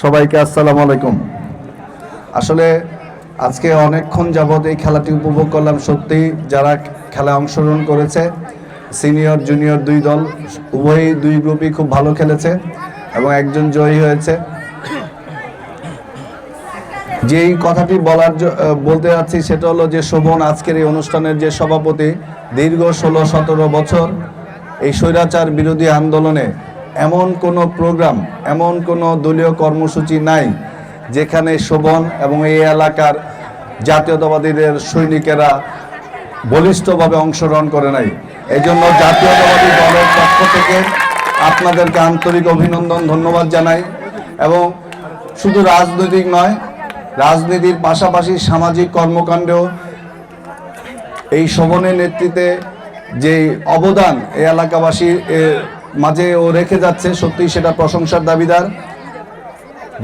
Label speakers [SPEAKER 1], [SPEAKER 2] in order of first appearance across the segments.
[SPEAKER 1] সবাইকে আসসালামু আলাইকুম। আসলে আজকে অনেকক্ষণ যাবত এই খেলাটি উপভোগ করলাম। সত্যি যারা খেলায় অংশগ্রহণ করেছে, সিনিয়র জুনিয়র দুই দল উভয়ই দুই গ্রুপই খুব ভালো খেলেছে এবং একজন জয়ী হয়েছে। যেই কথাটি বলতে যাচ্ছি সেটা হলো যে শোভন আজকের এই অনুষ্ঠানের যে সভাপতি, দীর্ঘ 16-17 বছর এই স্বৈরাচার বিরোধী আন্দোলনে এমন কোনো প্রোগ্রাম, এমন কোনো দলীয় কর্মসূচি নাই যেখানে শোভন এবং এই এলাকার জাতীয়তাবাদীদের সৈনিকেরা বলিষ্ঠভাবে অংশগ্রহণ করে নাই। এই জন্য জাতীয়তাবাদী দলের পক্ষ থেকে আপনাদেরকে আন্তরিক অভিনন্দন, ধন্যবাদ জানাই। এবং শুধু রাজনৈতিক নয়, রাজনীতির পাশাপাশি সামাজিক কর্মকাণ্ডেও এই শোভনের নেতৃত্বে যে অবদান এই এলাকাবাসীর মাঝে ও রেখে যাচ্ছে, সত্যি সেটা প্রশংসার দাবিদার।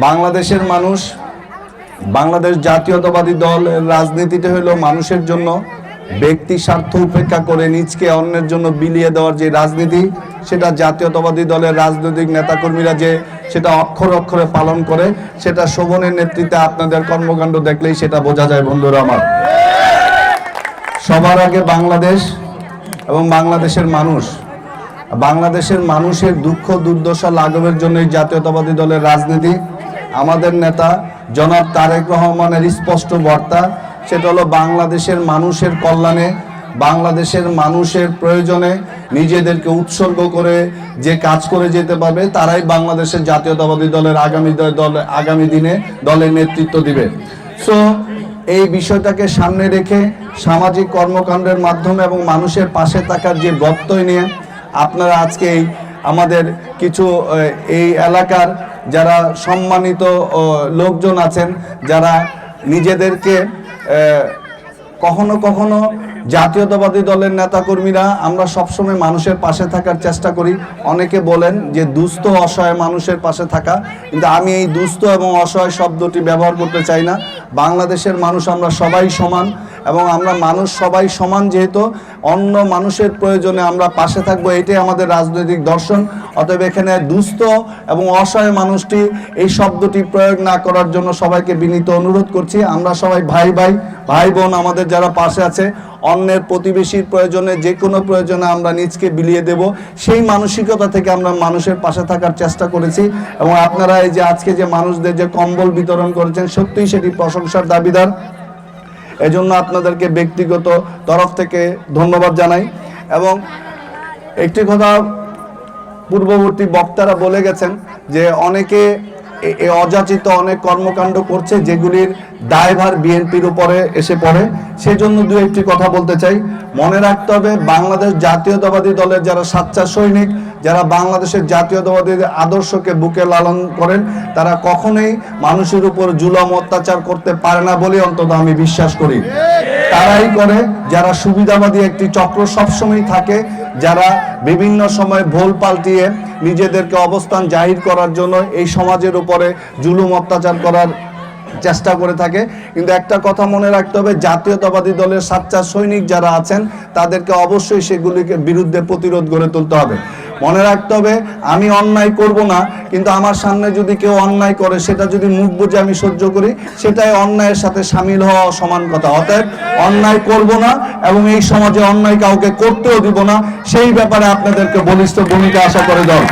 [SPEAKER 1] বাংলাদেশের মানুষ, বাংলাদেশ জাতীয়তাবাদী দলের রাজনীতিটা হলো মানুষের জন্য, ব্যক্তি স্বার্থ উপেক্ষা করে নিজকে অন্যের জন্য বিলিয়ে দেওয়ার যে রাজনীতি, সেটা জাতীয়তাবাদী দলের রাজনৈতিক নেতাকর্মীরা যে সেটা অক্ষরে অক্ষরে পালন করে, সেটা শোভনের নেতৃত্বে আপনাদের কর্মকাণ্ড দেখলেই সেটা বোঝা যায়। বন্ধুরা আমার, সবার আগে বাংলাদেশ এবং বাংলাদেশের মানুষ, বাংলাদেশের মানুষের দুঃখ দুর্দশা লাঘবের জন্যই জাতীয়তাবাদী দলের রাজনীতি। আমাদের নেতা জনাব তারেক রহমানের স্পষ্ট বার্তা, সেটা হলো বাংলাদেশের মানুষের কল্যাণে, বাংলাদেশের মানুষের প্রয়োজনে নিজেদেরকে উৎসর্গ করে যে কাজ করে যেতে পারবে তারাই বাংলাদেশের জাতীয়তাবাদী দলের আগামী দিনে দলের নেতৃত্ব দিবে। সো এই বিষয়টাকে সামনে রেখে সামাজিক কর্মকাণ্ডের মাধ্যমে এবং মানুষের পাশে থাকার যে প্রত্যয় নিয়ে আপনারা আজকে আমাদের কিছু এই এলাকার যারা সম্মানিত লোকজন আছেন, যারা নিজেদেরকে কখনো কখনো জাতীয়তাবাদী দলের নেতাকর্মীরা আমরা সবসময় মানুষের পাশে থাকার চেষ্টা করি। অনেকে বলেন যে দুস্থ অসহায় মানুষের পাশে থাকা, কিন্তু আমি এই দুস্থ এবং অসহায় শব্দটি ব্যবহার করতে চাই না। বাংলাদেশের মানুষ আমরা সবাই সমান এবং আমরা মানুষ সবাই সমান, যেহেতু অন্য মানুষের প্রয়োজনে আমরা পাশে থাকবো, এটাই আমাদের রাজনৈতিক দর্শন। অতএব এখানে দুস্থ এবং অসহায় মানুষটি এই শব্দটি প্রয়োগ না করার জন্য সবাইকে বিনীত অনুরোধ করছি। আমরা সবাই ভাই ভাই বোন, আমাদের যারা পাশে আছে, অন্যের প্রতিবেশীর প্রয়োজনে, যে কোনো প্রয়োজনে আমরা নিজকে বিলিয়ে দেব, সেই মানসিকতা থেকে আমরা মানুষের পাশে থাকার চেষ্টা করেছি। এবং আপনারা এই যে আজকে যে মানুষদের যে কম্বল বিতরণ করেছেন, সত্যিই সেটি প্রশংসার দাবিদার। এজন্য আপনাদেরকে ব্যক্তিগত তরফ থেকে ধন্যবাদ জানাই। এবং একটি কথা পূর্ববর্তী বক্তারা বলে গেছেন যে অনেকে অযাচিত অনেক কর্মকাণ্ড করছে যেগুলির দায়ভার বিএনপির উপরে এসে পড়ে। সেজন্য দু একটি কথা বলতে চাই। মনে রাখতে হবে, বাংলাদেশ জাতীয়তাবাদী দলের যারা সাচ্চা সৈনিক, যারা বাংলাদেশের জাতীয়তাবাদী আদর্শকে বুকে লালন করেন, তারা কখনোই মানুষের উপর জুলুম অত্যাচার করতে পারে না বলে অন্তত আমি বিশ্বাস করি। তারাই করে যারা সুবিধাবাদী একটি চক্র সবসময় থাকে, যারা বিভিন্ন সময় ভোল পাল্টিয়ে নিজেদেরকে অবস্থান জাহির করার জন্য এই সমাজের উপরে জুলুম অত্যাচার করার চেষ্টা করে থাকে। কিন্তু একটা কথা মনে রাখতে হবে, জাতীয়তাবাদী দলের সাচ্চা সৈনিক যারা আছেন তাদেরকে অবশ্যই সেগুলিকে বিরুদ্ধে প্রতিরোধ গড়ে তুলতে হবে। মনে রাখতে হবে, আমি অন্যায় করব না, কিন্তু আমার সামনে যদি কেউ অন্যায় করে সেটা যদি মুখ বুজে আমি সহ্য করি, সেটাই অন্যায়ের সাথে সামিল হওয়া সমান কথা। অতএব অন্যায় করব না এবং এই সমাজে অন্যায় কাউকে করতেও দিব না, সেই ব্যাপারে আপনাদেরকে বলিষ্ঠ ভূমিকা আশা করে দল।